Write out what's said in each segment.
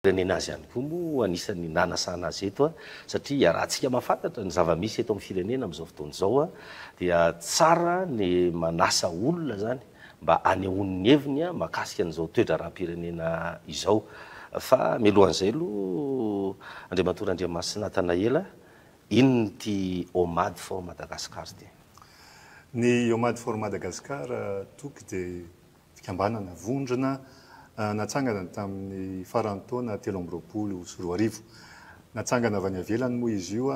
Renena azy ihany koa moa anisan'ny nanasana azy eto satria raha tsika mahafantatra ny zava-misy eto amin'ny firenena amin'izao fotoana izao dia tsara ny manasa olona zany mba anehoany heviny mahakasika an'izao toetra raha-pirenena izao. Fa mialohan'izay aloha Andriamatoa Randriamasina Natanaela, inona ty Homady for Madagascar ty? Ny Homady for Madagascar toky dia fikambanana vondrona natsangana tamin'ny faran'ny taona 2020 sy 2020. Natsangana avy any avelany moa izy io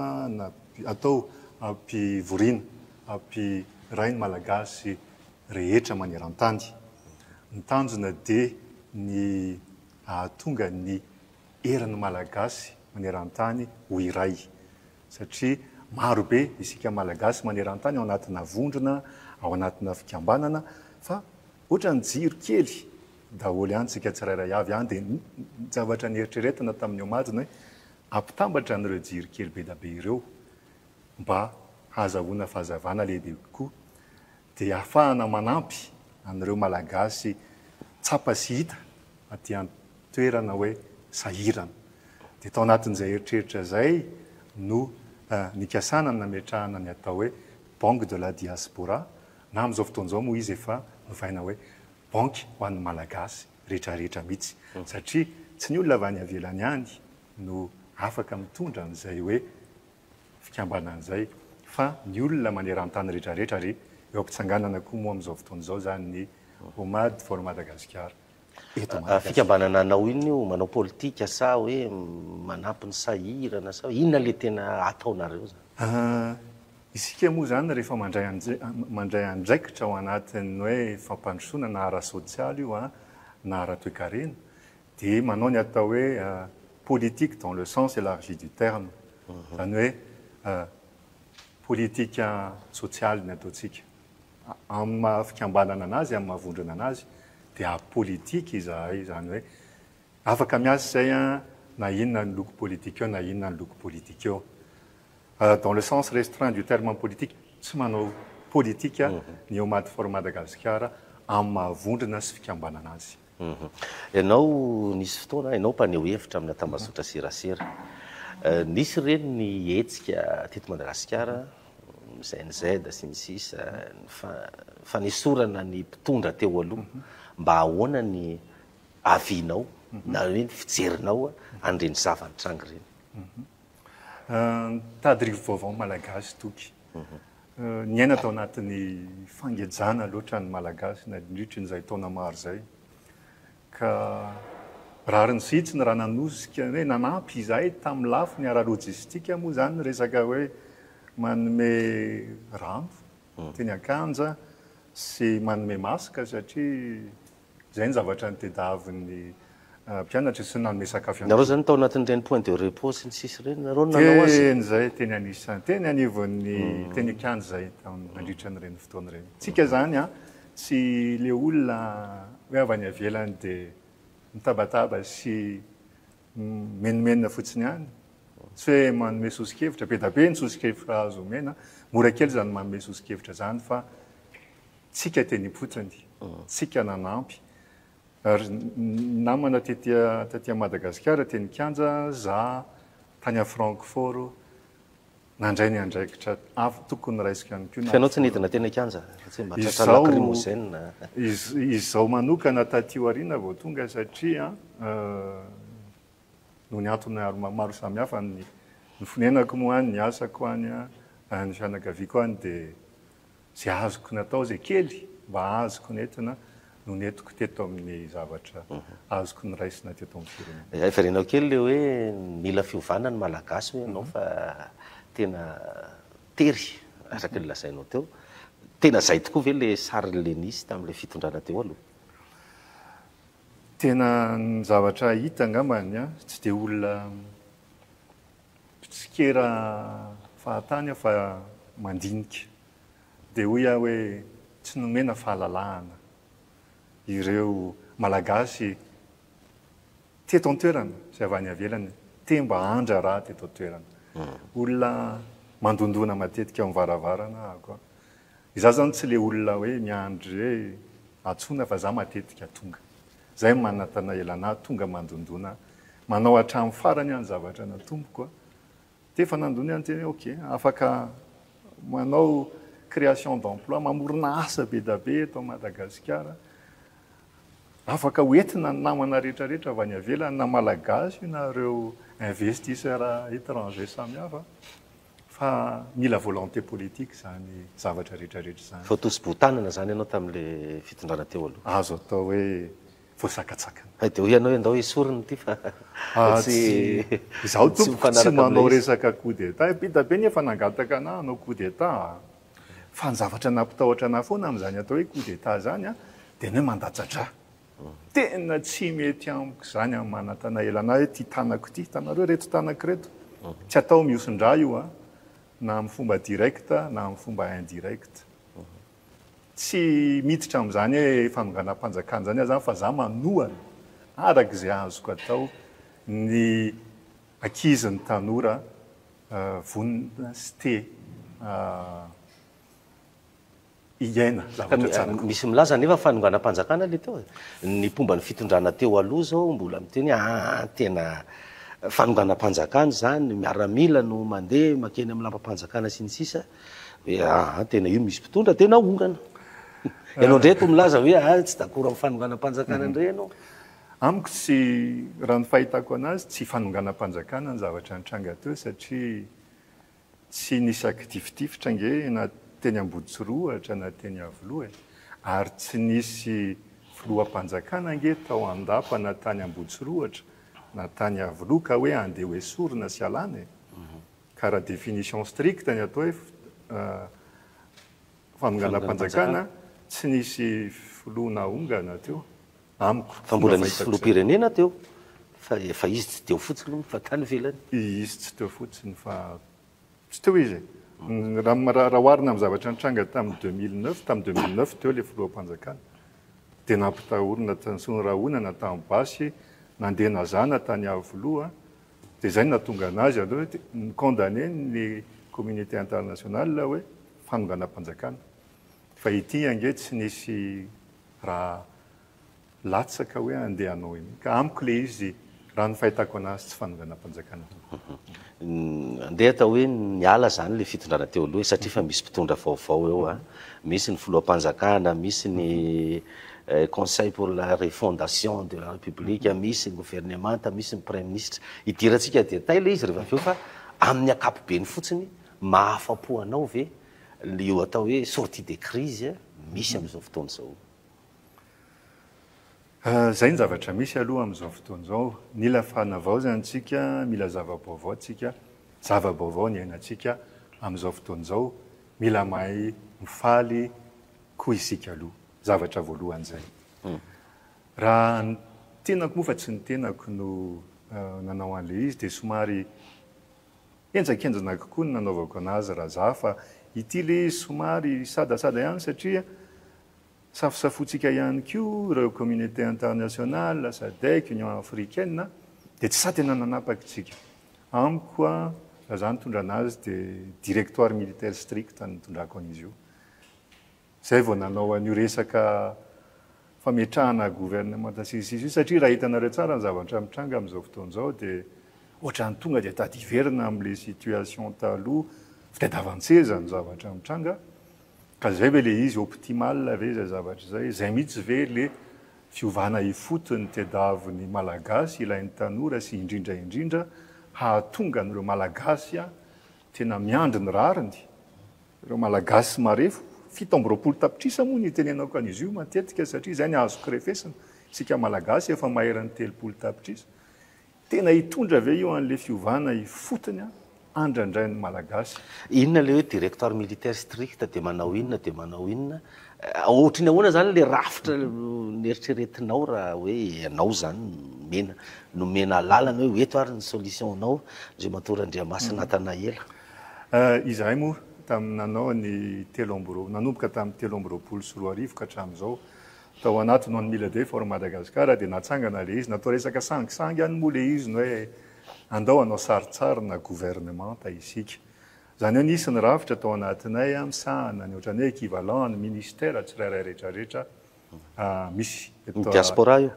atao ampivoriana ampirainy malagasy rehetra maneran-tany. Ny tanjona dia ny ahatonga ny eran'ny malagasy maneran-tany ho iray satria marobe isika malagasy maneran-tany ao anatina vondrona, ao anatina fikambanana, fa ohatrany jiro kely daholo ihany tsika tsirairay avy ihany dia zavatra nieritreretana tamin'ny Homadina hoe ampitambatra an'ireo jiro kely be da be ireo mba hahazahoana fahazavana lehibe kokoa dia ahafahana manampy an'ireo malagasy tsapa sy hita aty an-toerana hoe sahirana. Dia tao anatin'izay eritreritra izay no nikasana nametrahana ny atao hoe Banque de la Diaspora, na amin'izao fotoan'izao moa izy efa novaina hoe banky ho an'ny malagasy rehetrarehetra mihitsy satria tsy ny olona avy any avelany ihany no afaka mitondra an'izay hoe fikambanan'izay fa ny olona maneran-tany rehetrarehetra ry eo ampitsanganana koa moa amin'izao fotoan'izao zany ny Homady for Madagascar eto Madagasikara. Fikambanana anao iny io manao politika sa hoe manampy ny sahirana sa inona le tena ataonareo zany? Isika moa zany rehefa mandray andraikitra ao anatin'ny hoe fampandrosoana na ara-sosialy io na ara-toekarena dia manao ny atao hoe politique dans le sens élargi du terme, zany hoe politika sosialy ny ataontsika amin'ny mahafikambanana anazy, amin'ny mahavondrona anazy dia apolitika izahay, zany hoe afaka miasa zay na inona ny loko politika eo na inona ny loko politika eo. Dans le sens restreint du terme politique, tsy manao politika ny Homady for Madagascar amin'ny mahavondrona sy fikambanana azy. Ianao nisy fotoana ianao mpaneho hevitra amin'ny tambazotra serasera. Nisy reny ny hetsika teto Madagasikara, CNZ sy ny sisa fanesorana ny mpitondra teo aloha mba ahoana ny avianao na hoe fijerinao an'ireny zava-nitranga ireny. Tady rivo vaovao malagasy toky ny aina tao anatin'ny fangejana loatra ny malagasy na indritra n'izay taona maro zay ka raha ny sitsiny raha nanosika hoe nanampy izay tamin'ny lafo ny ara-lojistika moa zany resaka hoe manome rano teny akanja sy manome masaka satria zay ny zavatra ny tediavin'ny mpianatra sy nanome sakafo nareo zany tao anatin'ireny point de repos sy ny sisy ireny nareo nanao azy teny zay teny anisany teny anivon'ny teny akanja zay nandritra n'ireny fotoana ireny. Tsika zany tsy le olona hoe avy any avelany dia mitabataba sy menomenina fotsiny ihany, tsy hoe manome sosikevitra be da be ny sosikevitra azo omena, mora kely zany manome sosikevitra zany fa tsika teny ipotsiny, tsika nanampy. Ary namana taty Madagasikara teny Kanja za tany a Francfort nandray ny andraikitra tokony raisika ihany koa. Fa ianao tsy nidina teny Kanja? Izao manokana taty aoriana vao tonga satria no ny antony maro samihafa ny fonenako moa any, ny asako any, ny fianakaviako any dia zay azoko natao zay kely mba azoko nentina no netiko teto amin'ny zavatra azoko ny raisina teto amin'ny firenena. Efa renao kely le hoe mila fiovana ny malagasy hoe ianao fa tena tery araka ny lazainao teo. Tena zay tokoa ve le sary lenisy tamin'ilay fitondrana teo aloha? Tena ny zavatra hita angambany tsy dia olona tsikera fahatany fa mandinika dia hoy hoe tsy nomena fahalalahana ireo malagasy teto an-toerana sy avy any avelany te mba andra raha teto an-toerana. Olona mandondona matetika ao mivaravarana ako. Izaho zany tsy le olona hoe miandry hoe atsona fa za matetika tonga. Zay manatana elana tonga mandondona manao hatramin'ny farany any zavatra natomboko dia efa nandony any teny ok afaka manao création d'emploi mamorona asa be da be eto Madagasikara afaka hoentina ny namana rehetrarehetra avy any avelany na malagasy nareo investisseur étranger samihafa fa mila volonté politique zany zavatra rehetrarehetra zany fa tosy-botanana zany ianao tamin'le fitondrana teo aloha azo atao hoe voasakatsakana de ho ianao andao isoriny ty fa izaho tompoko tsy manao resaka coup d'état bida be nefa nangataka ana anao coup d'état fa ny zavatra nampitahotra ana foana amin'izany atao hoe coup d'état zany a dia ny hoe mandatsatra tena tsy mety amiko zany amin'ny manatana elana hoe ty tanako ty tanareo reto tanako reto tsy atao miosindra io a na amin'ny fomba directa na amin'ny fomba indirect tsy miditra amin'izany hoe fanonganam-panjakana zany a zany fa za manohana arak'izay azoko atao ny ankizin'ny tanora vonina sy te iaina zavatra tsara misy milaza nefa fanonganam-panjakana le teo ny pomba ny fitondrana teo aloha zao mbola miteny tena fanonganam-panjakana zany miaramila no mandeha makeny amin'ny lampam-panjakana sy ny sisa hoe tena io misy mpitondra tena ongana ianao ndreto milaza hoe tsy dakoro amin'ny fanonganam-panjakana indray ianao amiko tsy raha ny fahitako anazy tsy fanonganam-panjakana ny zavatra nitranga teo satria tsy nisy akitifitifitra nge na teny Amboditsirohatra na teny Avoloha ary tsy nisy filoham-panjakana nge tao Andapa na tany Amboditsirohatra na tany Avoloha ka hoe andeha hoe sorona sy alana ka raha définition stricte ny atao hoe fanonganam-panjakana tsy nisy filohana ongana teo amiko fa mbola nisy filoham-pirenena teo fa izy tsy teo fotsiny fa tany velany izy tsy teo fotsiny fa tsy teo izy raha oharina amin'ny zavatra nitranga tamin'ny 2009 tamin'ny 2009 teo le filoham-panjakana dia nampitahorina Tansony Rahonana tamin'ny Basy nandeha nazana tany Avoloha dia izay natonga anazy aloha ny condamné ny communauté internationale hoe fanonganam-panjakana fa ity ange tsy nisy raha latsaka hoe andeha anao iny ka amiko le izy raha ny fahitako anazy tsy fanonganam-panjakana andeha atao hoe niala zany le fitondrana teo aloha satria fa misy mpitondra vaovao eo misy ny filoham-panjakana misy ny conseil pour la refondation de la république misy ny gouvernemanta misy ny premier ministre idiratsika détail le izy rehefa aveo fa amin'ny akapobeny fotsiny mahafapo anao ve io atao hoe sortie de crise misy amin'izao fotoana zao zay ny zavatra misy aloha amin'izao fotoana zao mila fanavao zany tsika mila zava-baovao tsika zava-baovao ny ainatsika amin'izao fotoana zao mila mahay mifaly koa isika aloha zavatra voalohan'izay raha ny tenako moa fa tsy ny tenako no nanao an'le izy dia somary enjakenjana kokoa ny nanaovako anazy raha za fa ity le somary sadasada ihany satria safosafotsika ihany koa reo communauté internationale SADC Union africaine dia tsy sa tena nanapakitsika amiko a raha za nitondra anazy dia directoire militaire strict nitondrako an'izy io zay vao nanao an'io resaka fametrahana gouvernement sisisy satria raha hitanareo tsara ny zavatra mitranga amin'izao fotoana izao dia ohatra ny tonga dia tadiverina amin'le situation taloha fitadiavan-tseza ny zavatra mitranga ka zay ve le izy optimal ve zay zavatra zay mihitsy ve le fiovana ifotony tedaviny malagasy ilain'ny tanora sy indrindraindrindra hahatonga n'ireo malagasy a tena miandry ny rariny ireo malagasy marefo 7 tapitrisa moa ny tenenako an'izy io matetika satria zay ny azoko refesina isika malagasy efa maheran'ny 3 tapitrisa tena hitondra ve io an'le fiovana ifotony a andrandray ny malagasy inona le hoe directoire militaire strict dia manao inona ohatriny ahoana zany le rafitra nieritreretinao raha hoe anao zany nomena lalana hoe eto ary ny solution-nao zay matorandriamasina Natanaela izahay moa taminanao ny nanomboka tamin'ny 3 ka hatramin'izao tao anaty no mila de for Madagasikara dia natsangana le izy natao resaka sangisangy any moa le izy no hoe andao anao saritsara na gouvernementa isika zany hoe nisy ny rafitra tao anatinay misahana ny ohatran'ny hoe équivalent ny ministère tsirairay rehetrarehetra misy diaspora io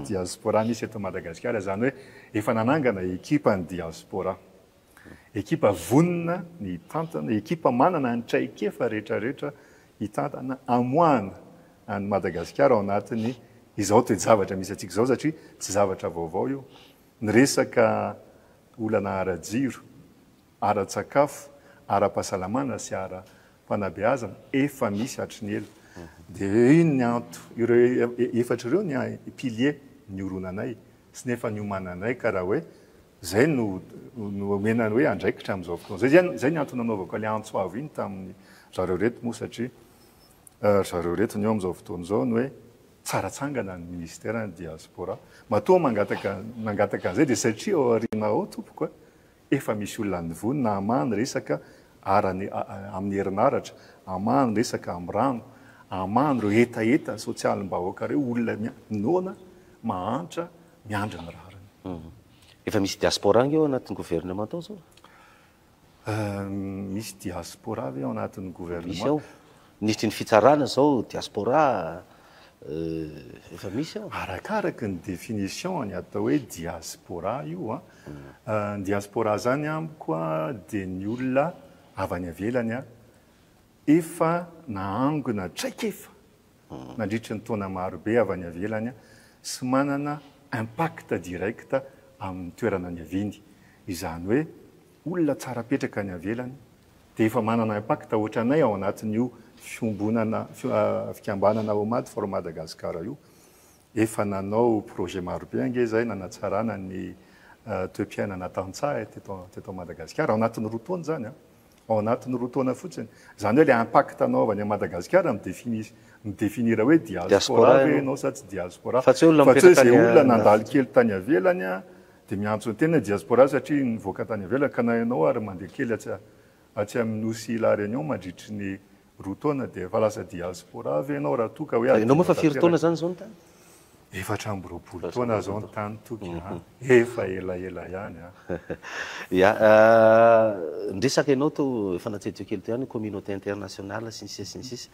diaspora misy eto Madagasikara zany hoe efa nanangana ekipa ny diaspora ekipa vonina ny tantana ekipa manana ny traikefa rehetrarehetra hitantana amoana any Madagasikara ao anatiny izao toejavatra misy atsika zao satria tsy zavatra vaovao io ny resaka olana ara-jiro ara-tsakafo ara-pahasalamana sy ara-panabeazana efa misy hatriny ela dia ino ny anto ireo efatra ireo ny pilier ny oronanay sy nefa ny omananay ka raha hoe zay no omenany hoe andraikitra amin'izao fotoana zay ny antony anaovako le antsoavo iny tamin'ny zareo reto moa satria zareo reto ny eo amin'izao fotoana izao ny hoe tsaratsangana ny ministera ny diaspora matoa mangataka an'izay dia satria ao ariana ao tompoko efa misy olona ny vonina amany resaka amin'ny herinaratra amany resaka amin'ny rano amany reo etaeta sosialim-bahoaka reo olona nona mahantra miandry ny rariny efa misy diaspora ange eo anatin'ny gouvernement ao zao misy diaspora avy ao anatin'ny misy gouvernement ao nisitry ny fitsarana zao diaspora efa misy ao arakaraky ny définition ny atao hoe diaspora io ny diaspora zany amiko dia ny olona avy any avelany efa naangona traikefa nandritra ny taona marobe avy any avelany sy manana impact direct amin'ny toerana ny aviny izany hoe olona tsara petraka any avelany dia efa manana impact ohatranay ao anatin'io fiombonana fikambanana ao maty for Madagasikara io efa nanao projet marobe ange zay nanatsarana ny toem-piainana tantsaha teto Madagasikara ao anatin'ny roa taona zany ao anatin'ny roa taona fotsiny zany hoe le impact anaovany a Madagasikara midéfinira hoe diaspora ve enao sa tsy diaspora fa tsy zay olona nandalo kely tany avelany dia miantso ny tena diaspora satria nivoaka tany avelany ka na ianao ary mandeha kely atsy amin'ny nosy la réunion mandritry ny roa taona dia efa lasa diaspora ve enao raha toka hoe enao moa fa firy taona zany zao ny tany efatra amby roapolo taona zao ny tany toky efa elaela ihany ya ndresaka ianao to efa natsetio kely to ihany communauté internationale sy ny sisa sy ny sisa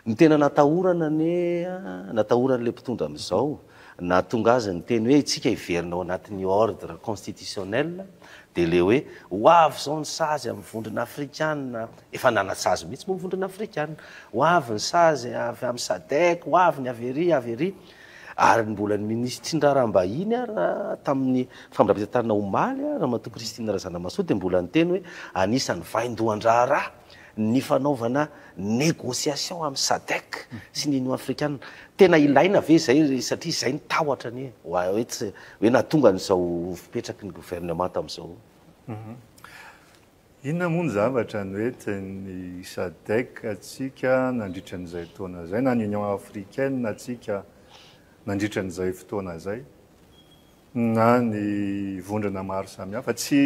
ny tena natahorana le mpitondra amin'izao na tonga azy ny teny hoe itsika iverinao anatin'ny ordre constitutionnel dia le hoe hoavy zao ny sazy amin'ny vondrona afrikana efa nanasazy mihitsy moa vondrona afrikana hoavy ny sazy avy amin'ny sadek hoavy ny avery ary mbola ny ministre ndrarambahiny raha tamin'ny famirapetatana omaly raha mato Christine Razanamasoa dia mbola ny teny hoe anisan'ny vaindohan-draharaha ny fanaovana négociation amin'ny sadek sy ny union africaine tena ilaina ve zay satria zay ny tahotra ny hoe natonga n'izao fipetraky ny gouvernement tamin'izao inona moa ny zavatra ny hoe ny sadek atsika nandritra n'izay fotoana zay na ny union africaine atsika nandritra n'izay fotoana zay na ny vondrona maro samihafa tsy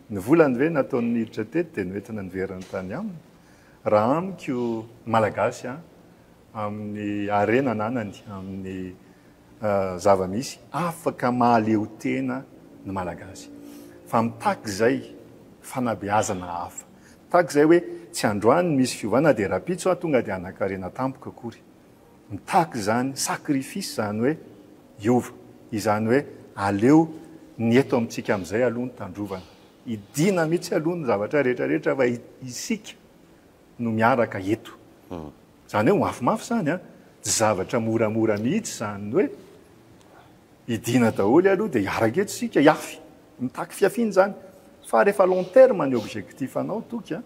ny volany ve nataon'ny hiditra tety dia noentina niveriny tany aminy raha amiko malagasy amin'ny arena nanany amin'ny zava-misy afaka mahaleo tena ny malagasy fa mitaky zay fanabeazana hafa taky zay hoe tsy androany misy fiovana dia rapitso tonga dia anakarena tampoka akory mitaky zany sacrifice zany hoe iova izany hoe aleo ny eto amintsika amin'izay aloha ny tandrovana idina mihitsy aloha ny zavatra rehetrarehetra fa isika no miaraka eto zany hoe mafimafy zany tsy zavatra moramora mihitsy zany hoe idina daholy aloha dia hiaraka eto sika iafy mitaky fiafiny zany fa rehefa long terme ny objectif anao toky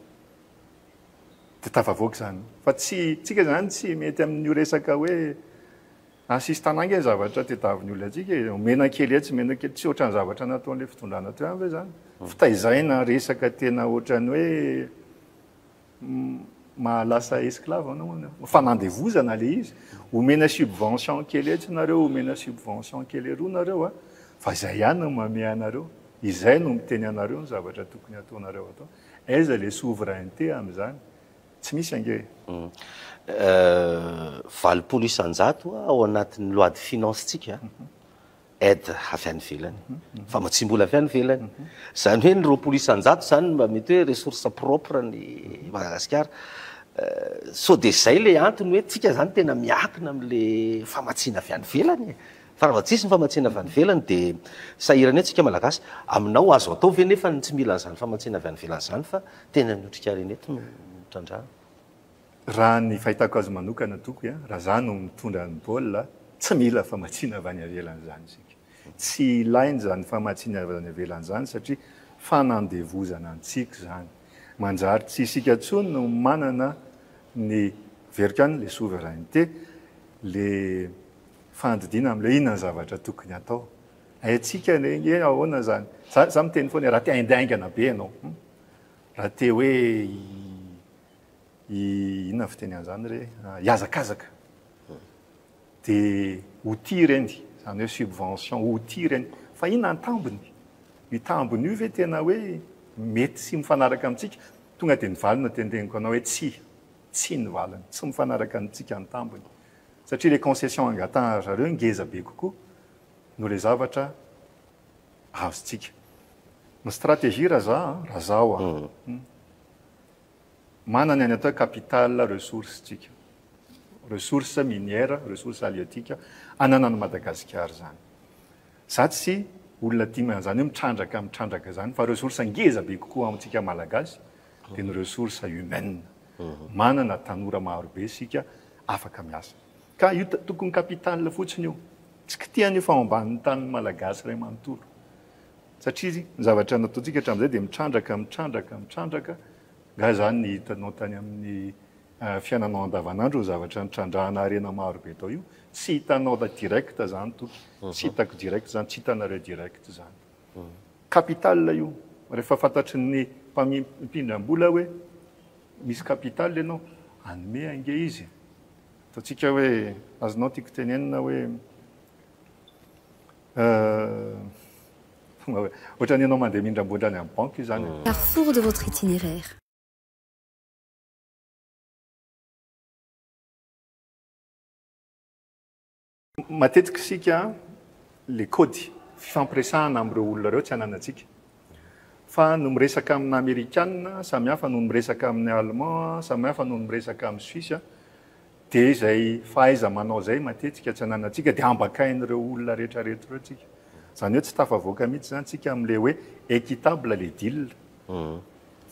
dia tafavoaka zany fa tsy tsika zany tsy mety amin'io resaka hoe asistanange zavatra tetaviny olona atsika mena kely tsy mena kely tsy ohatran'ny zavatra nataon'le fitondrana teo any ve zany fitaizaina resaka tena ohatrany hoe mahalasa esclave anao fanandevozana le izy omena subvention kely etsy nareo omena subvention kely eroa nareo fa izay ihany no mame anareo izay no miteny anareo ny zavatra tokony ataonareo atao aiza le souveraineté amin'izany tsy misy ange valopolo isanjato ao anatin'ny loi de finance-tsika aide avy any velany fa tsy mbola avy any velany zany hoe ny roapolo isanjato zany mba mety hoe ressource propre ny Madagasikara so de zay le antony hoe tsika zany tena miakina am'le famatsiana avy any velany fa raha tsisy ny famatsiana avy any velany de sahirany hoe tsika malagasy aminao azo atao ve nefa tsy mila n'izany famatsiana avy any velany zany fa tena miotrika reny eto no trandraha raha ny fahitako azy manokana toko raha zany no mitondra ny baolina tsy mila famatsiana avy any avelany zany sika tsy ilainy zany famatsiana avy any avelany zany satria fanandevozana antsika zany manjary tsy isika tsony no manana ny verikany le souveraineté le fandidina am'le inona ny zavatra tokony atao aitsika nge ahoana zany za miteny foana raha te aindaingana be ianao raha te hoe inona fiteny an'izany re iazakazaka de outil reny zany hoe subvention outil reny fa inona ny tambony ny tambony io ve tena hoe mety sy mifanaraka amintsika tonga de nivalina tenteniko anao hoe tsy ny valiny tsy mifanaraka amintsika ny tambony satria le concession angatana zareo ngeza be kokoa no le zavatra azotsika ny stratégie raha zao manany any atao capital ressource tsika ressource minière ressource halieutique anana ny Madagasikara zany za tsy olona tia zany hoe mitrandraka zany fa ressource ngeza be kokoa amintsika malagasy de ny ressource humaine manana tanora maro be sika afaka miasa ka io tokony capital fotsiny io tsy kitiany io fa ambany tany malagasy ray manontolo satria ny zavatra nataontsika hatram'izay de mitrandraka ga zany ny hitanao tany amin'ny fiainanao andavanandro ny zavatra nitrandrahana arena maro be tao io tsy hitanao direct zany toky tsy hitako direct zany tsy hitanareo direct zany capital io rehefa fantatry ny mpindram-bola hoe misy capital ianao anome ange izy ataontsika hoe azonao tiako tenenina hoe ohatrany ianao mandeha mindram-bola any amin'ny banque io zany Carrefour de votre itinéraire. matetika sika le kody fifampiresahana am'ireo olona reo tsy ananantsika fa no miresaka amin'ny amerikana samihafa no miresaka amin'ny allemand samihafa no miresaka amin'ny suisse de zay fahaiza manao zay matetika tsy ananantsika de ambakain'ireo olona rehetrarehetra reo tsika zany hoe tsy tafavoaka mihitsy zany tsika am'le hoe équitable le deal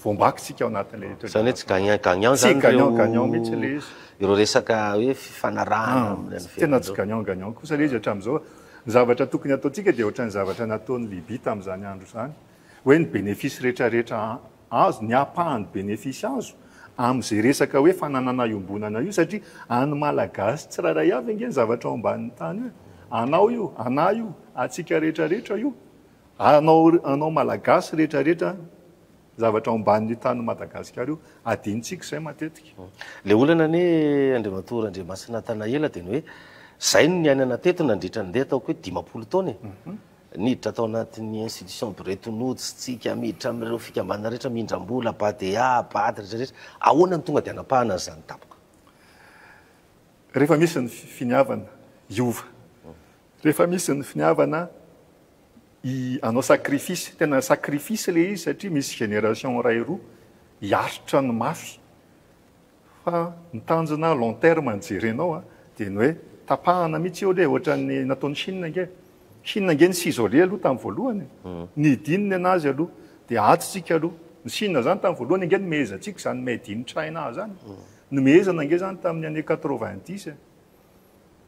voambakytsika ao anatin'le zany hoe tsy gagnant tsy zany gagnant mihitsy le izy ireo resaka hoe fifanarahana tena tsy gagnant kosa le izy hatram'izao ny zavatra tokony ataontsika de ohatran'ny zavatra nataon'ny Libye tam'izany andro zany hoe ny bénéfice rehetrarehetra azo ny apahany bénéfice azo am'izay resaka hoe fananana iombonana io satria any malagasy tsy raharay avy ange ny zavatra ao ambanin'ny tany hoe anao io ana io atsika rehetrarehetra io anao malagasy rehetrarehetra zavatra ao ambanin'io tany Madagasikara io adinitsika zay matetika le olana ne Andriamator Andriamasina Tanaela de ny hoe zay no niainana teto nandritra ndeha ataoko hoe 10 taona niditra tao anatin'ny institution Bretton-Woods-tsika miditra amin'ireo fikambana rehetra mindram-bola BADEA BAD rehetrarehetra ahoana ny tonga de anapahana zany tapoka rehefa misy ny finiavana iova rehefa misy ny finiavana anao sacrifice tena sacrifice le izy satria misy génération ray roa hiaritra ny mafy fa mitanjona long terme nijerenao de ny hoe tapahana mihitsy eo le ohatran'ny nataon'ny Chine nge ny s'isoler aloha tamin'ny voalohany ny dininy anazy aloha de atitsika aloha ny Chine zany tamin'ny voalohany nge nomezatsika zany made in China zany nomezana nge zany tamin'ny année 90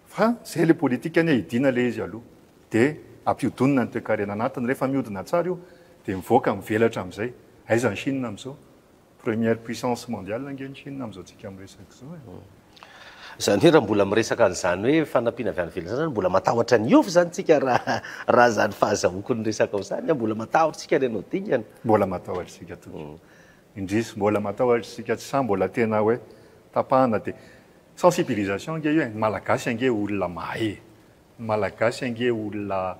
fa zay le politika any hidina le izy aloha de ampiodonina ny toekarena anatiny rehefa miodina tsara io de mivoaka mivelatra am'izay aiza ny Chine am'izao première puissance mondiale nge ny Chine am'izao tsika miresaka zao zany hoe raha mbola miresaka an'izany hoe fanampiana avy any velona zany mbola matahotra ny iova zany tsika raha zany fahazahoako ny resaka ao zany mbola matahotra tsika renao dingana mbola matahotra tsika toky indrisy mbola matahotra tsika tsy sa mbola tena hoe tapahana de sensibilisation nge io malagasy ange olona mahay malagasy ange olona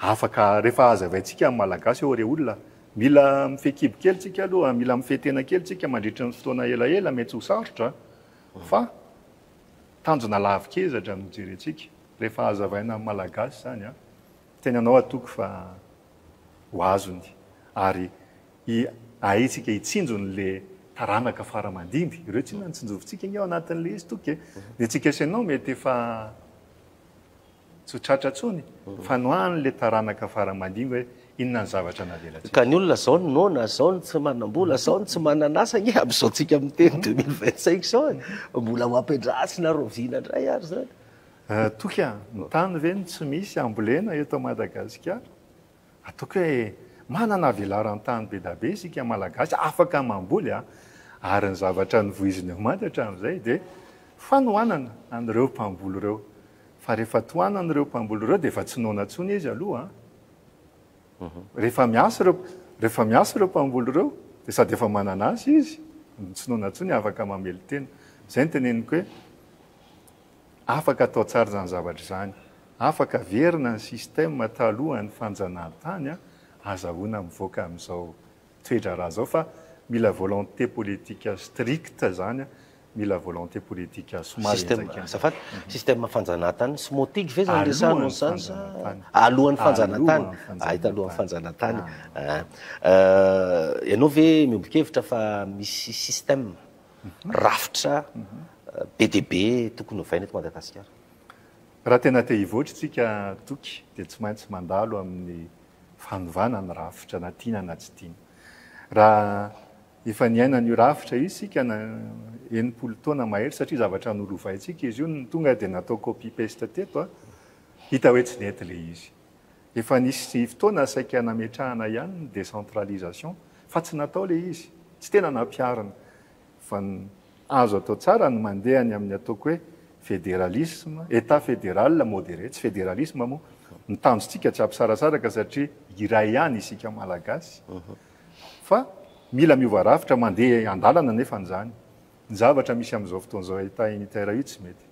afaka rehefa azavaintsika amin'ny malagasy eo re olona mila mifekibo kely tsika aloha mila mifetena kely tsika mandritra ny fotoana elaela mety ho sarotra fa tanjona lavikezatra no jerentsika rehefa azavaina amin'ny malagasy zany tena anao atoko fa ho azony ary aitsika hitsinjony le taranaka faramandimby ireo tsy nantsonjovintsika iny ao anatin'le izy toky de tsika senao mety efa tsotratra tsony fa noan'le taranaka faramandimby hoe inona ny zavatra navelatsika ka ny olona zao ny nona zao ny tsy manam-bola zao ny tsy mananasa ny am'izao tsika miteny 2025 zao mbola mampidratsina rovina indray ary zany toky a ny tany ve ny tsy misy ambolena eto Madagasikara ataoko hoe manana velarantany be da be sika malagasy afaka mamboly ary ny zavatra nyvoiziny mantatra amin'izay de fanoanana an'ireo mpamboly ireo fa rehefa toanan'ireo mpamboly ireo de efa tsy nona-tsony izy aloha rehefa miasa ireo mpamboly ireo de sady efa manana asy izy tsy nona-tsony afaka mamely tena zay ny teneniko hoe afaka atao tsara zany zavatra zany afaka verina ny système talohan'ny fanjanahantany azahoana mivoaka amin'izao toetra raha zao fa mila volonté politique stricte zany mila volonté politique somary zafady système fanjanahantany sy motigy ve zany resanony zany alohan'ny fanjanahantany ahita alohan'ny fanjanahantany ianao ve miombon-kevitra fa misy système rafitra be de be tokony hovaina eto Madagasikara raha tena te hivoatra tsika toky de tsy maintsy mandalo amin'ny fanovana ny rafitra na tiana na tsy tiana raha efa niaina ny rafitra izy sika na 80 taona mahery satria zavatra nolovaitsika izy io ny tonga de natao copy paste teto hita hoe tsy nety le izy efa nisy fotoana saika nametrahana ihany ny décentralisation fa tsy natao le izy tsy tena nampiarina fa azo atao tsara ny mandehany amin'ny ataoko hoe fédéralisme état fédéral modéré tsy fédéralisme moa ny tanjotsika tsy ampisarasaraka satria iray ihany isika malagasy fa mila miova rafitra mandeha andalana nefa an'izany ny zavatra misy amin'izao fotoan'izao état unitaire io tsy mety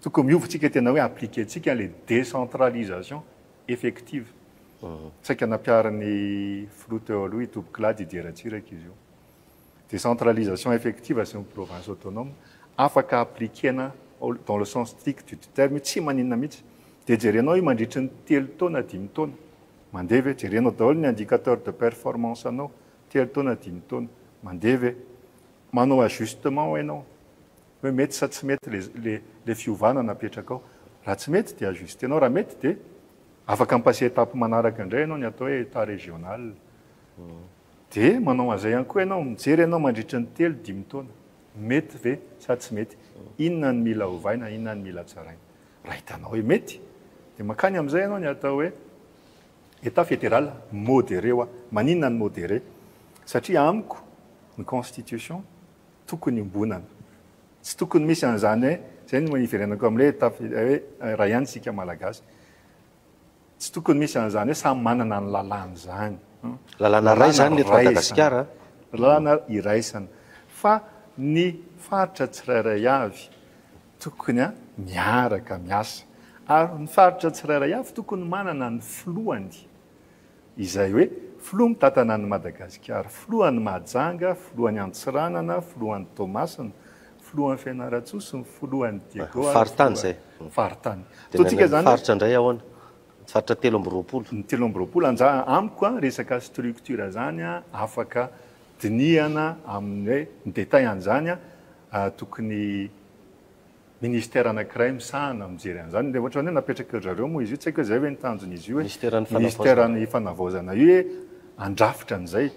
tokony miovatsika tena hoe appliquentsika le décentralisation effective saika nampiarany filoha teo aloha itoboky lahy Didier Ratsiraka izy io décentralisation effective sy ny province autonome afaka appliquena dans le sens strict du terme tsy maninona mihitsy de jerenao io mandritry ny 3 taona 5 taona mandevy jerenao daholo ny indicateur de performance anao 3 taona 5 taona mandevy manao ajustement ianao hoe mety sa tsy mety le fiovana napetraka ao raha tsy mety de ajustenao raha mety de afaka mpasy étape manaraka indray ianao ny atao hoe état régional de manao an'izay ihany koa ianao mijery ianao mandritry ny 3-5 taona mety ve sa tsy mety inona ny mila hovaina inona ny mila tsaraina raha hitanao hoe mety de makany amin'izay ianao ny atao hoe état fédéral modéré maninona ny modéré satria amiko ny constitution tokony imbonana tsy tokony misy an'izany hoe zay no iverenako amin'le état hoe raha ihany sika malagasy tsy tokony misy an'izany hoe samy manana ny lalàna zany lalàna ray zany le Madagasikara lalàna iraisana fa ny faritra tsirairay avy tokony miaraka miasa ary ny faritra tsirairay avy tokony manana ny filohany izay hoe filoha mitatana ny Madagasikara filohan'ny Mahajanga filohan'ny Antsiranana filohan'ny Tomasina filohan'ny Fianarantsoa ny filohan'ny Diego faritany zay faritany totsika zany faritra indray ahoana faritra 3 ny 3 anja amiko resaka structure zany afaka dinihana amin'ny hoe ny détail an'izany tokony ministère anankiray misahana mijery an'izany de ohatra hoe napetraka zareo moa izy io tsy haiko hoe zay hoe ny tanjon'izy io hoe ministère ny fanavaozana io hoe andrafitra an'izay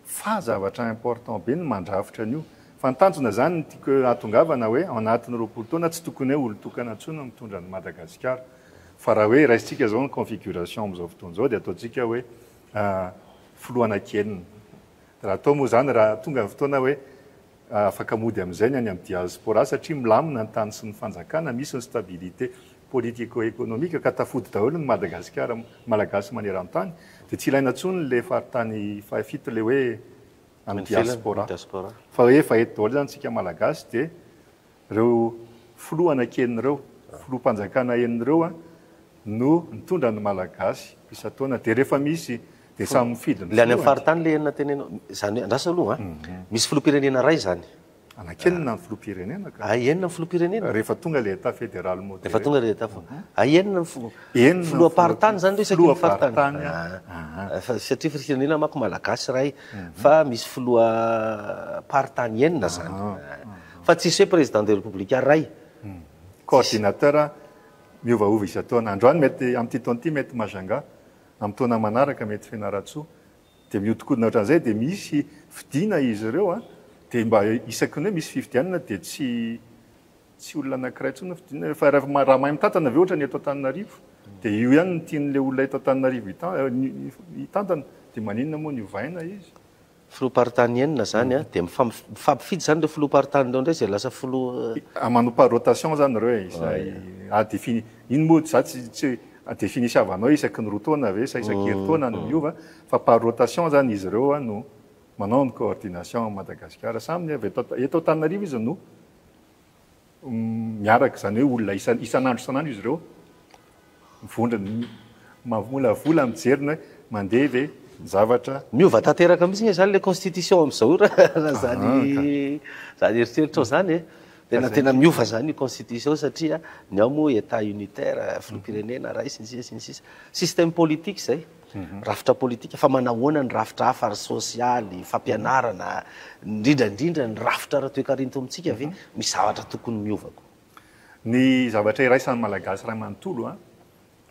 fa zavatra important be ny mandrafitra an'io fa ny tanjona zany ny tiako atongavana hoe ao anatin'ny 20 taona tsy tokony hoe olo-tokana ntsony mitondra ny Madagasikara fa raha hoe raisitsika zao ny configuration amin'izao fotoan'izao de ataontsika hoe filohana kenina raha atao moa zany raha tonga fotoana hoe afaka mody amin'izay ny any amin'ny diaspora satria milamina ny tany sy ny fanjakana misy ny stabilité politico-économique ka tafody daholo ny Madagasikara malagasy maneran-tany de tsy ilaina ntsony le faritany fito le hoe amin'ny diaspora fa hoe efa eto daholo zany tsika malagasy de reo filohana kenin'ireo filoha-mpanjakana enin'ireo no mitondra ny malagasy isa-taona de rehefa misy de samy mifidy le any amin'ny faritany le enina tenenao zany andrasa aloha misy filoham-pirenena ray zany anakenina ny filoam-pirenena enina ny filoam-pirenena rehefa tonga le état fédéral moderne rehefa tonga le état enina ny filoam-paritany zany resaky ny faritany satria firenena mako malagasy ray fa misy filoa-paritany enina zany fa tsisy hoe président de république ray coordinateur miovaova isan-taona androany mety amin'ity taon'ity mety Majunga amin'ny taona manaraka mety Fianaratsoa dia miodikodina ohatran'izay dia misy fidiana izy ireo dia mba isaky ny hoe misy fifidianana dia tsy olona anankiray intsony fidiana fa raha mahay mitantana avy ohatra ny eto Antananarivo dia io ihany ny tian'ilay olona eto Antananarivo hitantana dia maninona moa niovaina izy filoa-paritany enina zany dia mifampifidy zany le filoa-paritany reo ndray zay lasa manompa rotation zany reo iny moa za tsy définisiavanao isaky ny roa taona ve sa isaky herintaona no miova fa par rotation zany izy ireo no manao ny coordination Madagasikara samy avy eto Antananarivo izy no miaraka zany hoe olona isan'andro izy ireo mivondra mamolavola mijerina hoe mandeha ve zavatra miova tanteraka mihitsy zany le constitution am'izao raha zany eritreritro zany tena miova zany constitution satria ny ao moa état unitaire filoam-pirenena raha sinsisa système politique zay rafitra politika fa manahoana ny rafitra hafa ary sosialy fampianarana indrindrandrindra ny rafitra raha toe-karinto amintsika ave misy zavatra tokony miovako ny zavatra iraisan'ny malagasy ray manontolo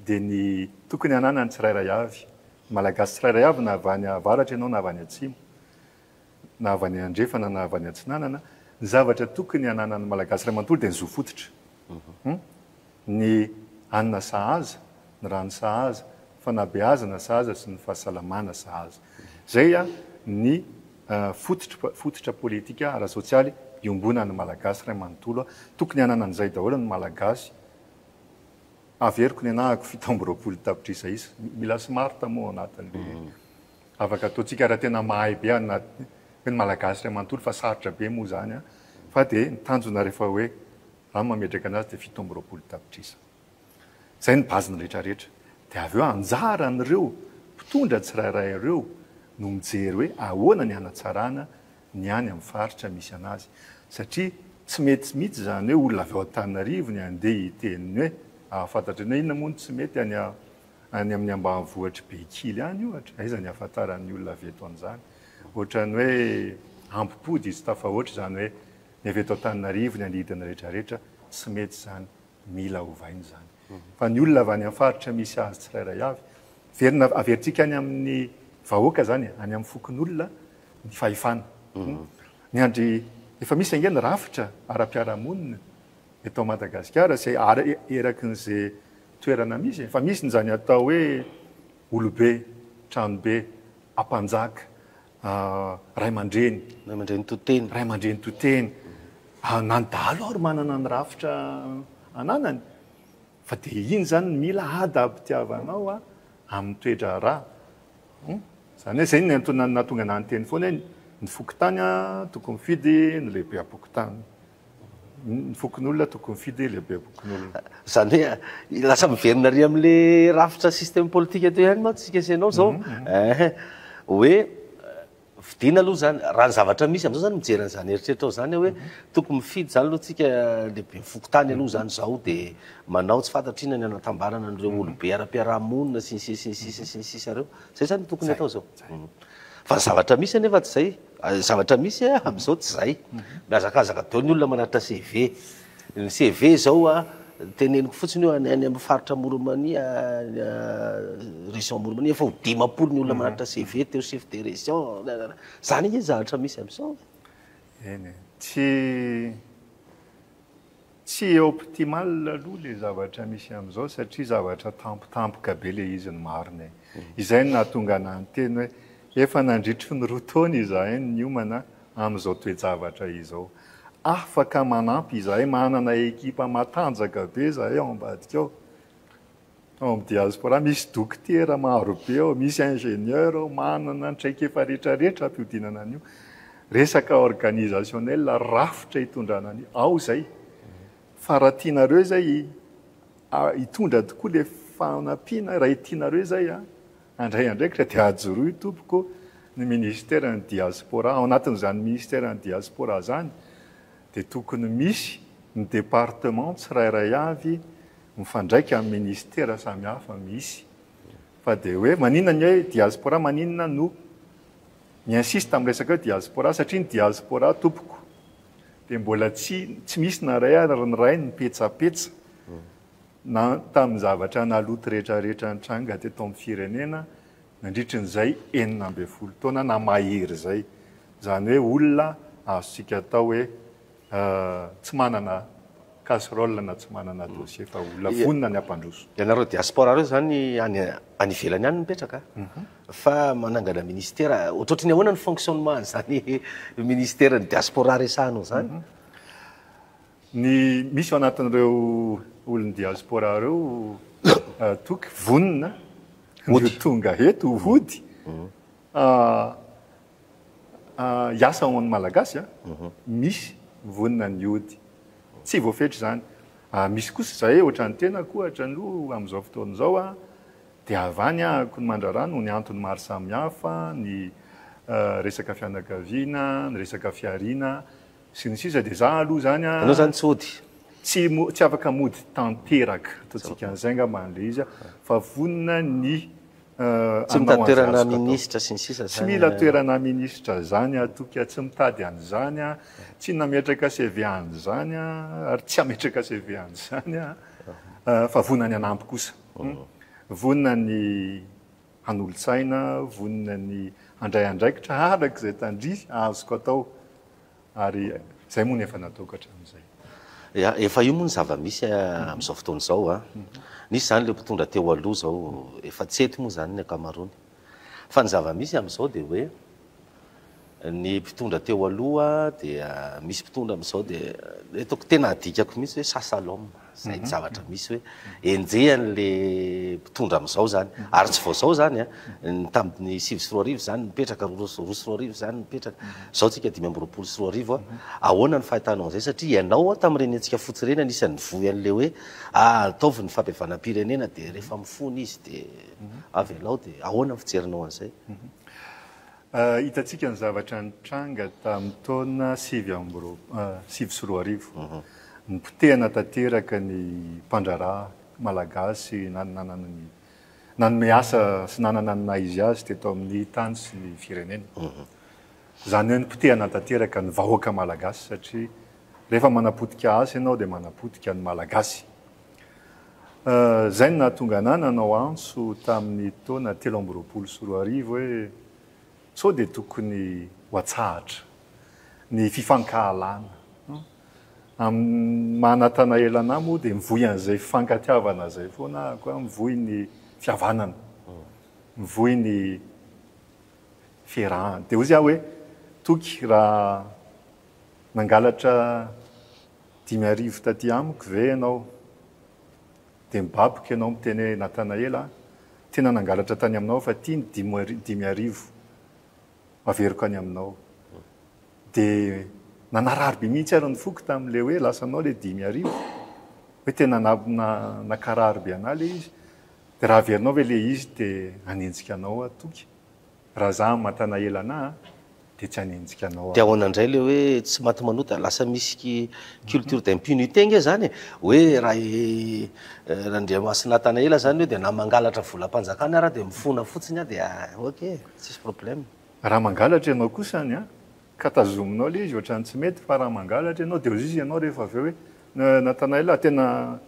dia ny tokony ananany tsirairay avy malagasy tsirairay avy na avy any avaratra ianao na avy any atsimo na avy any andrefana na avy any atsinanana ny zavatra tokony ananany malagasy ray manontolo dia ny zo fototra ny anina sahaza ny rano sahaza fanabeazana sahaza sy ny fahasalamana sahaza zay ny fototra politika ara-sosialy iombonany malagasy ray manontolo tokony ananan'izay daholo ny malagasy averiko ny anahako 7 tapitrisa isa mila smarta moa anatin'le afaka ataontsika raha tena mahay be anaty hoe ny malagasy ray manontolo fa sarotra be moa zany fa dia nitanjona rehefa hoe raha mametraka anazy dia 7 tapitrisa zay ny baziny rehetrarehetra dia avy eo anjaran'ireo mpitondra tsirairay ireo no mijery hoe ahoana ny anatsarana ny any amin'ny faritra misy anazy satria tsy mety mihitsy zany hoe olona avy ao Antananarivo ny andeha hiteniny hoe afantatra ny inona moa tsy mety any amin'ny ambanivohitra Bekily any ohatra aiza ny afantaran'ny olona avy eto an'izany ohatrany hoe ampipody izy tafahoatra zany hoe ny avy eto Antananarivo ny anidina rehetrarehetra tsy mety zany mila hovainy zany fa ny olona avy any amin'ny faritra misy azy tsirairay avy verina averintsika any amin'ny vahoaka zany any amin'ny fokon'olona ny fahefana ny andry efa misy angeny rafitra ara-piarahamonina eto Madagasikara zay eraky n'izay toerana misy fa misy n'izany atao hoe olobe tranobe ampanjaka ray aman-dreny toteny nandalo ary manana ny rafitra ananany fa dia iny zany mila ada ampitiavanao amin'ny toedra raha zany hoe zay natonga nanteny foana hoe ny fokotany tokony mifidy ny lehibe apokotany ny fokon'olona tokony mifidy lehibe apokon'olona zany hoe lasa miverina ry amin'le rafitra système politique teo ihany manko tsika senao zao hoe fidina aloha zany raha ny zavatra misy am'zao zany mijery an'izany eritreritra ao zany hoe tokony mifidy zany aloha tsika lehibe fokotany aloha zany zao dia manao tsy fantatra inona ny anatambarana n'ireo olobe ara-piarahamonina sinsisa reo zay zany tokony atao zao fa ny zavatra misy anefa tsy zay zavatra misy am'izao tsy zay miazakazaka teo ny olona manaritra CV ny CV zao teneniko fotsiny eo any amin'ny faritra Moromania région Moromania efa ho 10 ny olona manaritra CV teo chef de région zany izy zavatra misy am'izao eny tsy optimal aloha le zavatra misy am'izao satria zavatra tampotampoka be le izy ny mariny izay no nahatonga nanteny hoe efa nandritry ny roa taona izahay ny omana amin'izao toe-javatra izao afaka manampy izahay manana ekipa matanjaka be izahay ao ambadika ao amin'ny diaspora misy dokotera maro be ao misy ingénieur ao manana ntraika efa rehetrarehetra ampiodinana an'io resaka organisationnel rafitra hitondrana an'io ao zay fa raha tianareo zay hitondra tokoa le fanampiana raha tianareo zay andray andraikitra dia ajoroy tompoko ny ministère ny diaspora ao anatin'izany ministère ny diaspora zany dia tokony misy ny département tsirairay avy mifandraika amin'ny ministera samihafa misy fa dia hoe maninona ny hoe diaspora maninona no miinsiste amin'ny resaka hoe diaspora satria ny diaspora tompoko dia mbola tsy misy naray ary ny ray ny petsapetsa na tamin'ny zavatra naloto rehetrarehetra nitranga teto amin'ny firenena nandritran'izay 40 taona na mahery zay zany hoe olona azontsika atao hoe tsy manana casserole na tsy manana dossier fa olona vonona ny ampandroso. Ianareo diaspora reo zany any ivelany any mipetraka fa manangana ministera ohatrohatry ny ahoana ny fonctionnement zany ministera ny diaspora resahana zany. Ny misy ao anatin'ireo olony diaspora reo toky vonona ny tonga eto hody hiasa ao amin'ny malagasy misy vonona ny ody tsy voafetry zany misy kosa zay ohatra ny tena koa hatrano amin'izao fotoan'izao dia avany ahako ny mandrarano ny antony maro samihafa ny resaka fianakaviana ny resaka fiariana sy ny sisa dia za aloha zany anao zany tsy ody tsy afaka mody tanteraka ataontsika an'izay ngamba an'le izy fa vonona ny tsy mitatoerana ministra sy ny sisa tsy mila toerana ministra zany toky tsy mitady an'izany tsy nametraka CV an'izany ary tsy ametraka CV an'izany fa vonona ny anampy kosa vonona ny hanolo-tsaina vonona ny handray andraikitra araka izay tandry azoko atao ary zay moa ny efa nataoko hatramin'izay efa io moa ny zava-misy amin'izao fotoan'izao nisy zany le mpitondra teo aloha zao efa tsety moa zany ny akamarony fa ny zava-misy amin'izao dia hoe ny mpitondra teo aloha dia misy mpitondra amin'izao dia etoko tena adikako misy hoe sasalom zay ny zavatra misy hoe enjehan'le mpitondra amin'izao zany ary tsy vao zao zany tamin'ny 7 zany mipetraka roa zany mipetraka zao tsika 5 ahoana ny fahitanao an'izay satria ianao tamin'ireny antsika fotsy reny anisan'ny voy an'le hoe ataovy ny fampihavanam-pirenena dia rehefa mifony izy dia avy alao dia ahoana ny fijerinao an'izay. Hitantsika ny zavatra nitranga tamin'ny taona 7 ny potehana tanteraka ny mpandraraha malagasy nanome asa sy nanana ny naizy azy teto amin'ny tany sy ny firenena. Zany hoe ny potehana tanteraka ny vahoaka malagasy satria rehefa manapotika asa ianao dia manapotika ny malagasy. Zay ny nahatonga anahy nanao antso tamin'ny taona 13 hoe sao dia tokony hoatsahatra ny fifankahalana manatana elana moa dia mivoy an'izay fifankatiavana zay foana koa mivoy ny fihavanana mivoy ny fiarahana dia hozy aho hoe toky raha nangalatra 5 taty amiko ve ianao dia mibaboka ianao miteny Natanaela tena nangalatra tany aminao fa tia ny 5 averiko any aminao dia nanararobe mihitsy ary ny foko tamin'le hoe lasanao le 5 hoe tena nakararobe anah le izy dia raha averinao ve le izy dia hanenjika anao atoky raha za matana elana dia tsy hanenjika anao dia ahoanandray le hoe tsy maty manota lasa misy culture d'impunité nge zany hoe raha Andriamasina Natanaela zany hoe dia na mangalatra volam-panjakana raha dia mifona fotsiny dia ok tsisy problème. Raha mangalatra ianao kosany ka tazominao le izy ohatrany tsy mety fa raha mangalatra ianao dia izy ianao rehefa avy hoe Natanaela tena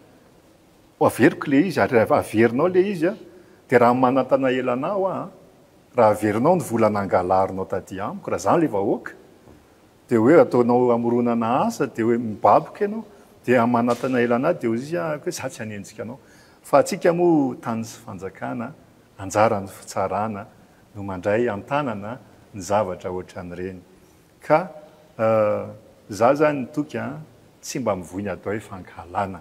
averiko le izy ary averinao le izy dia raha Natanaela anao raha averinao ny vola nangalarinao taty amiko raha zany le vahoaka dia hoe ataonao amoronana asa dia hoe mibaboka ianao dia Natanaela anah dia izy hoe za tsy hanenjika anao fa atsika moa tany sy fanjakana anjara ny fitsarana no mandray an-tanana ny zavatra ohatran'ireny ka za zany toky tsy mba mivoiny atao hoe fankahalana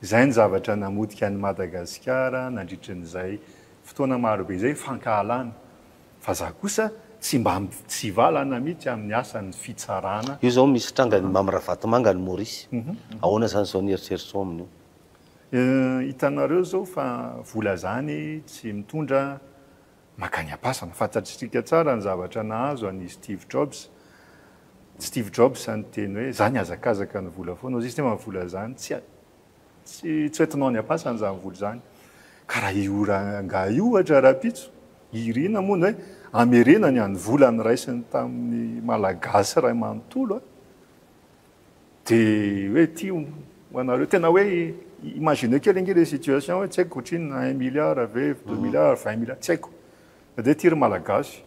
izay ny zavatra namodika ny Madagasikara nandritran'izay fotoana marobe izay fankahalana fa za kosa tsy mba tsy valana mihitsy amin'ny asan'ny fitsarana. Io zao misy tranga ny Mamravatomanga ny Maurice ahoana zany zao ny eritreritro amin'io hitanareo zao fa vola zany tsy mitondra makany am-pasana fantatritsika tsara ny zavatra nahazo an'i Steve Jobs Steve Jobs ny teny hoe zany azakazaka ny vola foana izy tema vola zany tsy hoentinao ny ampasany zany vola zany ka raha ioranga iohatra raha-pitso irina moana hoe amerenany any vola ny raisiny tamin'ny malagasy ray manontolo dia hoe ty hoanareo tena hoe imagine kely ange le situation hoe tsy haiko ohatrinona 1 milliard ave 2 milliard 20 milliard tsy haiko de ty ry malagasy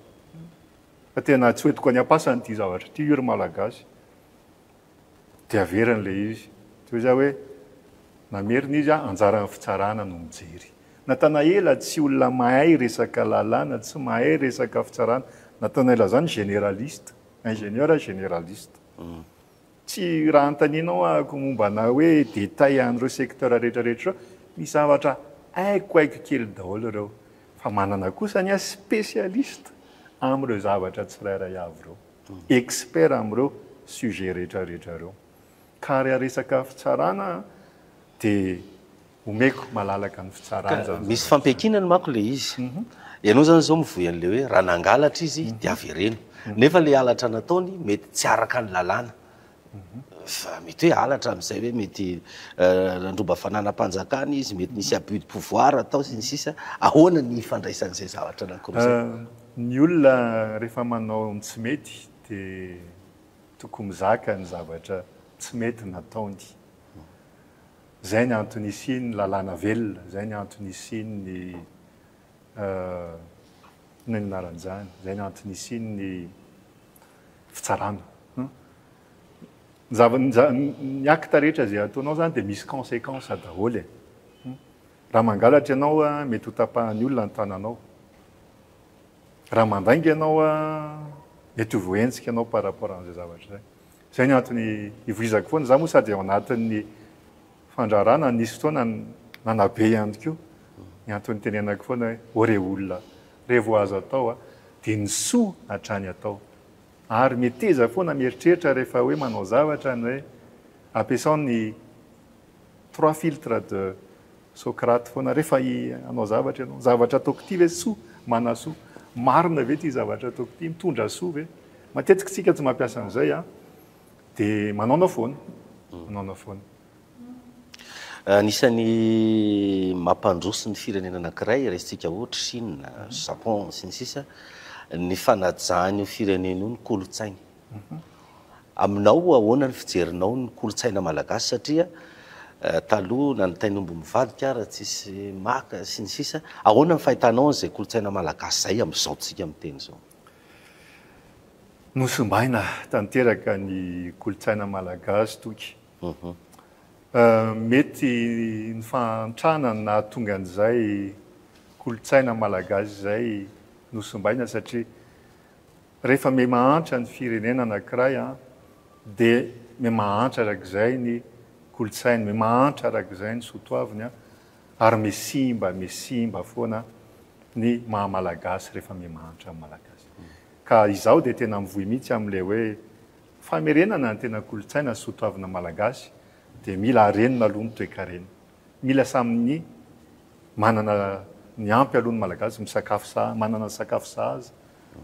fa tena tsy hoentiko any ampasany ty zavatra ty ry malagasy dia averiny le izy toy za hoe namerina izy anjarany fitsarana no mijery natana ela tsy olona mahay resaka lalàna tsy mahay resaka fitsarana natana ela zany généraliste ingénieur généraliste tsy raha antaninao ako mombana hoe détail an'ireo secteur rehetrarehetra misy zavatra haiko kely daholo reo fa manana kosa ny spécialiste am'ireo zavatra tsirairay avy reo expert am'ireo sujet rehetrarehetra reo ka raha resaka fitsarana dia omeko malalaka ny fitsarana misy fampiakinany mako le izy ianao zany zao mivoy an'le hoe raha nangalatra izy dia avereno nefa le alatra nataony mety tsy araka ny lalàna fa mety hoe alatra amin'izay hoe mety nandroba fananam-panjakana izy mety nisy abus de pouvoir atao sy ny sisa ahoana ny ifandraisan'izay zavatra anankiroa ny olona rehefa manao tsy mety dia tokony mizaka ny zavatra tsy mety nataony zay ny antony isiny lalàna velona zay ny antony isiny ny naranjany zay ny antony isiny ny fitsarana ny acte rehetra zay ataonao zany dia misy conséquence daholo raha mangalatra ianao mety ho tapahan'ny olona ny tananao raha mandainga ianao mety ho voentsika ianao par rapport an'izay zavatra zay zay ny antony ivoizako foana za moa sady ao anatin'ny fandrarana nisy fotoana nanabe ihany koa ny antony tenenako foana hoe ore olona revo azo atao dia ny soa hatrany atao ary meteza foana mieritreritra rehefa hoe manao zavatra ny hoe ampiasao ny 3 filtre de Socrate foana rehefa anao zavatra ianao zavatra ataoko ty ve soa manasoa marina ve ty zavatra ataoko ty mitondra soa ve matetika tsika tsy mampiasa an'izay dia manaonao foana manaonao foana Anisany mampandroso ny firenena anankiray resitsika ohatra Chine, Japon sy ny sisa ny fanajany firenena io ny kolotsainy. Aminao ahoana ny fijerinao ny kolotsaina malagasy satria taloha nanotainombo mivadika raha tsisy maka sy ny sisa ahoana ny fahitanao an'izay kolotsaina malagasy zay amin'izao tsika miteny zao. Nosimbaina tanteraka ny kolotsaina malagasy toky. Mety ny fantranany na tonga an'izay kolotsaina malagasy zay nosimbaina satria rehefa me mahantra ny firenena anankiray dia me mahantra arak'izay ny kolotsaina me mahantra arak'izay ny soatoaviny ary mesimba foana ny mahamalagasy rehefa me mahantra amin'ny malagasy ka izaho dia tena mivoy mihitsy amin'ilay hoe famerenana ny tena kolotsaina soatoavina malagasy dia mila arenina aloha ny toe-karena mila saminy manana ny ampy aloha ny malagasy manana sakafo sahaza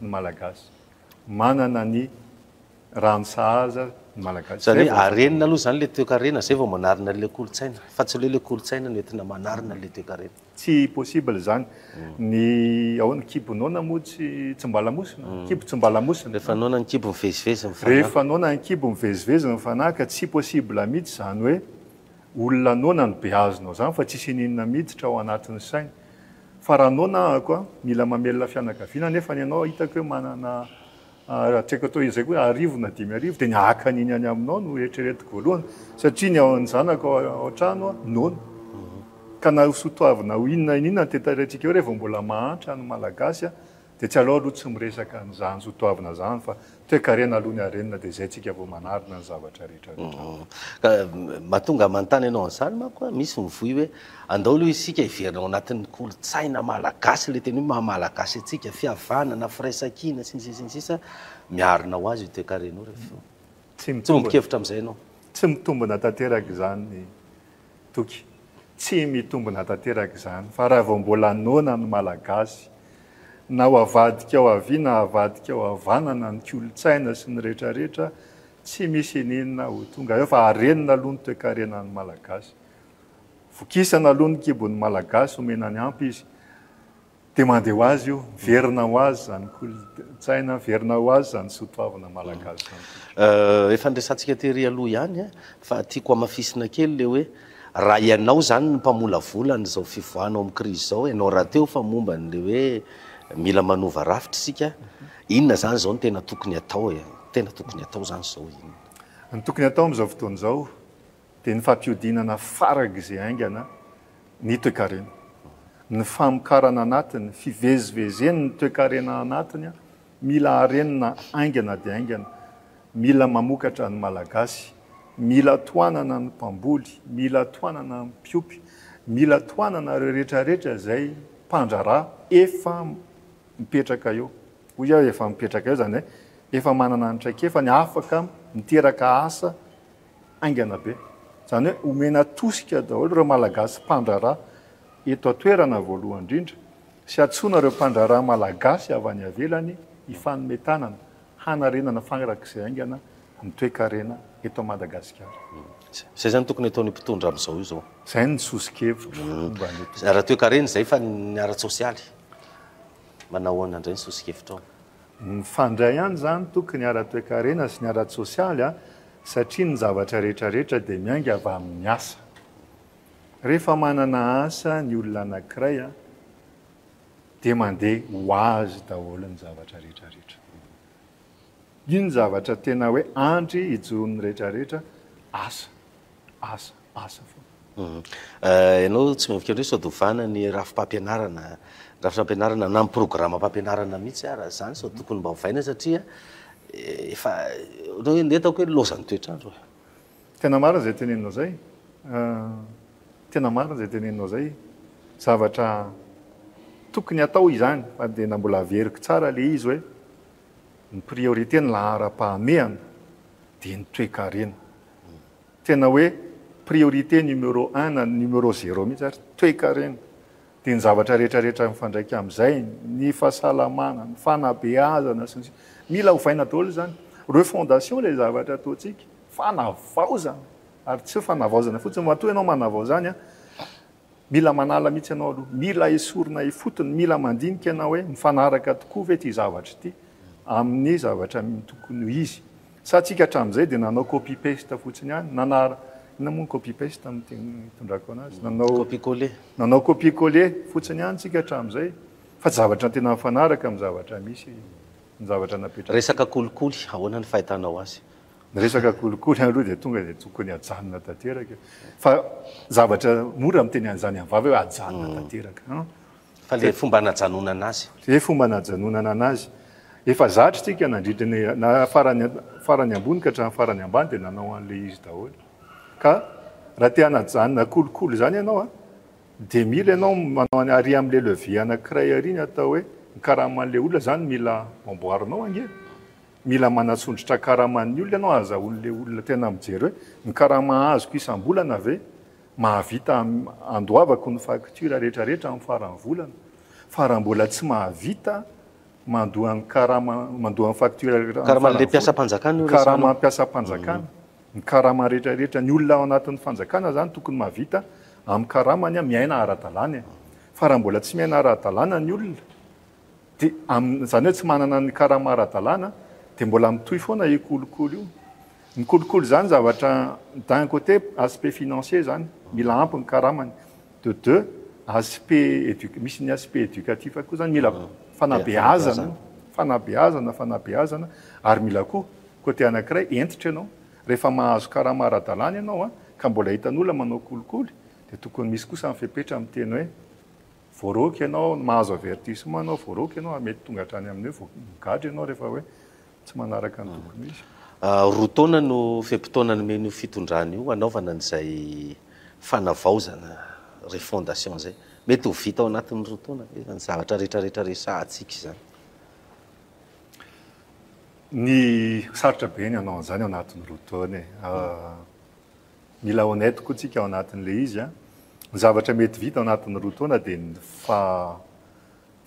ny malagasy manana ny rano sahaza ny malagasy zany arenina aloha zany le toe-karena zay vao manarina le kolotsaina fa tsy le kolotsaina no entina manarina le toe-karena tsy possible zany ny ahoana kibonona moa tsy mbalamosina kibo tsy mbalamosina rehefa anao ny kibo mivezivezy rehefa anao ny kibo mivezivezy mifanaka tsy possible mihitsy zany hoe olona anona ny beazonao zany fa tsisy ninona miditra ao anatin'ny sainy fa raha anao na ako mila mamelona fianakaviana nefa ny anao hitako hoe manana tsy haiko atao izay koa arivo na 5 arivo dia ny akaniny any aminao no eritreretiko voalohany satria ny ao ny zanako ao trano noana ka na soatoavina ho inona tetarentsika eo rehefa mbola mahantra ny malagasy dia tsy alao aloha tsy miresaka n'izany soatoavina zany fa toe-karena aloha ny arenina dia izay tsika vao manarina ny zavatra rehetrarehetra mahatonga manontany ianao an'izany mako misy mivoy hoe andao aloha isika iverinao anatin'ny kolotsaina malagasy le teny hoe mahamalagasy atsika fihavanana firaisankina sy ny sisa miarina ho azy io toe-karena io rehefa tsy mibokevitra amin'izay ianao tsy mitombona tanteraka izany toky tsy mitombona tanteraka izany fa raha vao mbola nona ny malagasy na ho avadika ao avy na havadika ao havanana ny kolotsaina sy ny rehetrarehetra tsy misy ninona ho tonga eo fa arenina aloha ny toe-karenan'ny malagasy vokisana aloha ny kibon'ny malagasy omena ny ampy izy dia mandeha ho azy io verina ho azy zany kolotsaina verina ho azy zany sotoavana malagasy efa ndraisantsika tery aloha ihany a fa tiako amafisina kely le hoe raha ianao zany ny mpamolavolany zao fivoanao amin'ny krizy zao ianao raha teo fa momba n'le hoe mila manova rafitra sika inona zany zao ny tena tokony atao tena tokony atao zany zao inona ny tokony atao amin'izao fotoana izao dia ny fampiodinana faraka izay aingana ny toe-karena ny famokarana anatiny fivezivezeny ny toe-karena anatiny mila arenina aingana dia aingana mila mamokatra ny malagasy mila toanana ny mpamboly mila toanana ny mpiopy mila toanana reo rehetrarehetra zay mpandrarà efa mipetraka eo hoy aho efa mipetraka eo zany hoe efa manana ny traikefany afaka miteraka asa aingana be zany hoe omena tosika daholo reo malagasy mpandrarà eto atoerana voalohany indrindra sy atsona reo mpandrarà malagasy avy any avelany ifanometanana hanarenana fanarak'izay aingana ny toe-karena eto Madagasikara zay zany tokony ataony mpitondra amin'izao io zao zay ny sosikevitra raha toe-karena zay fa ny ara-tsosialy manao ahoana indray ny sosikevitra ao ny fandray ihany zany tokony ara-toe-karena sy ny ara-tsosialy satria ny zavatra rehetrarehetra dia miainga avy amin'ny asa rehefa manana asa ny olona anankiray dia mandeha ho azy daholo ny zavatra rehetrarehetra io ny zavatra tena hoe andry hijon'ny rehetrarehetra asa foana ianao tsy mivokatra hoe sodovana ny rafim-pampianarana rafim-pampianarana na programa mpampianarana mihitsy raha zany sao tokony mba hovaina satria efa netako hoe lozany toetrandro tena marina zay teneninao zay tena marina zay teneninao zay zavatra tokony atao izany fa dia na mbola averiko tsara le izy hoe ny priorité ny lahara-pahamehana dia ny toe-karena tena hoe priorité numéro 1 na numéro 0 mihitsy ary toe-karena dia ny zavatra rehetrarehetra mifandraika amin'izay ny fahasalamana ny fanabeazana sy mila hovaina daholo zany reo fondation le zavatra ataontsika fanavaozana ary tsy fanavaozana fotsiny matoa ianao manavao zany mila manala mihitsy ianao aloha mila esorina ifotony mila mandinika ianao hoe mifanaraka tokoa ve ty zavatra ity amin'ny zavatra tokony izy sa tsika hatramin'izay dia nanao copy paste fotsiny ihany nanara ina moa copy paste amin'ny teny tondrako anazy nanao copy coller fotsiny ihany tsika hatramin'izay fa zavatra tena mifanaraka amin'ny zavatra misy ny zavatra napetraka resaka kolikoly ahoana ny fahitanao azy ny resaka kolikoly aloha dia tonga dia tokony hajanona tanteraka fa zavatra mora miteny an'izany avavy hoe hajanona tanteraka fa le fomba najanonana azy le fomba najanonana anazy efa zatra tsika nandritrany na farany ambony ka hatramin'ny farany ambany dia nanao an'le izy daholo ka raha te hanajanona kolikoly zany ianao dia mila ianao manao any ary amin'le levier anankiray ariny atao hoe nikaraman'le olona zany mila mamboarinao ange mila manatsondrotra karaman'ny olona ianao azahoan'le olona tena mijery hoe nikarama azoko isam-bolana ve mahavita andoavako ny facture rehetrarehetra amin'ny farany volana fa raha mbola tsy mahavita mandoa ny facture karaman'le mpiasa-panjakana karama mpiasa-panjakana ny karama rehetrarehetra ny olona ao anatin'ny fanjakana zany tokony mahavita amin'ny karamany miaina ara-dalàna fa raha mbola tsy miaina ara-dalàna ny olona dia zany hoe tsy manana ny karama ara-dalàna dia mbola mitohy foana ikolikoly io ny kolikoly zany zavatra d'un côté aspect financier zany mila ampy ny karamany de deux aspect misy ny aspect éducatif koa zany mila fanabeazana ary mila koa côté anankiray entitra ianao rehefa mahazo karama ara-dalàna ianao ka mbola hitan'olona manao kolikoly dia tokony misy kosa mifepetra amin'ny teny hoe voaroky ianao mahazo avertissement ianao voaroky ianao mety tonga hatrany amin'ny hoe vogadra ianao rehefa hoe tsy manaraka ny tokony izy roa taona no fempotoana nomeny fitondrany io anaovana n'izay fanavaozana refondation zay mety ho vita ao anatin'ny roa taona ny zavatra rehetrarehetra resahantsika izany ny sarotra be ny anao an'izany ao anatin'ny roa taona mila honnête koa tsika ao anatin'le izy ny zavatra mety vita ao anatin'ny roa taona dia ny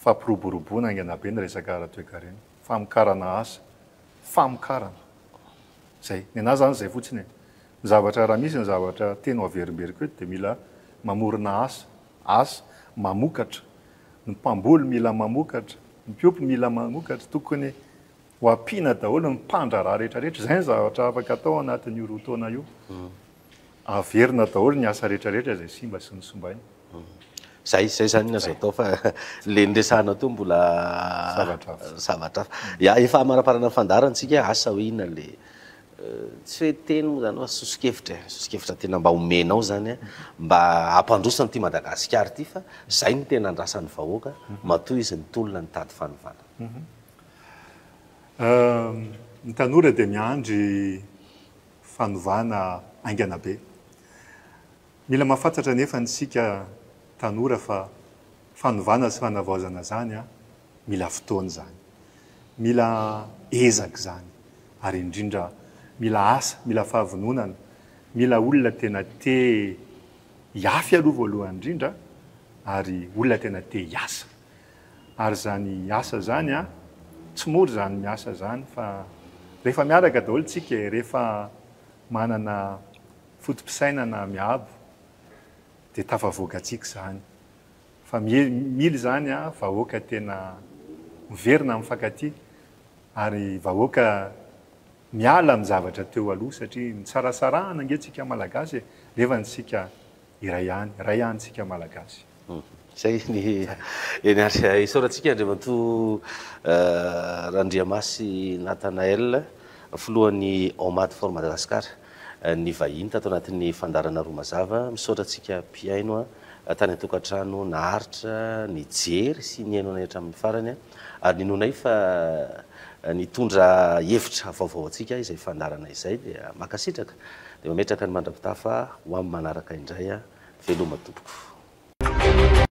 fampiroboroboana aingana be ny resaka ara-toe-karena famokarana asa famokarana zay ny anazy zany zay fotsiny ny zavatra raha misy ny zavatra teno averimberiko eto dia mila mamorona asa mamokatra ny mpamboly mila mamokatra ny mpiopy mila mamokatra tokony ho ampiana daholo ny mpandra raha rehetrarehetra zay ny zavatra afaka atao anatin'io roa taona io averina daholo ny asa rehetrarehetra zay simba sy ny sombainy zay zany azo atao fa le ndresana to mbola zavatra hafa efa maraparana fandarantsika asa ho ina le tsy hoe teny moa zany hoe sosikevitra tena mba homenao zany mba hampandrosany ty Madagasikara ty fa zay ny tena andrasan'ny vahoaka matoa izy nitolona ny tady fanovana. Ny tanora dia miandry fanovana aingana be. Mila mahafantatra nefa nisika tanora fa fanovana sy fanavaozana zany mila fotoana zany, mila ezaka zany, ary indrindra mila asa, mila fahavononana, mila olona tena te hiafy aloha voalohany indrindra, ary olona tena te hiasa. Ary zany asa zany tsy mora zany miasa zany fa rehefa miaraka daholo tsika rehefa manana fotom-pisainana miabo dia tafavoaka atsika zany. Fa mily zany vahoaka tena miverina mifankatia ary vahoaka miala amin'ny zavatra teo aloha satria ny tsarasarahana angentsika malagasy rehefa ntsika iray ihany tsika malagasy. Zay eny isaorantsika Andriamatoa Randriamasy Nathanael filohan'ny OMAD for Madagascar ny vahiny tato anatin'ny fandarana roa mazava misaorantsika mpiaino tany an-tokantrano naharitra ny jery sy ny haino anahitra amin'ny farany ary ninonay fa nitondra hevitra vaovao atsika izay fandarana izay dia makasitraka dia mametraka ny mandrapitafa ho amin'ny manaraka indray veloma tompoko.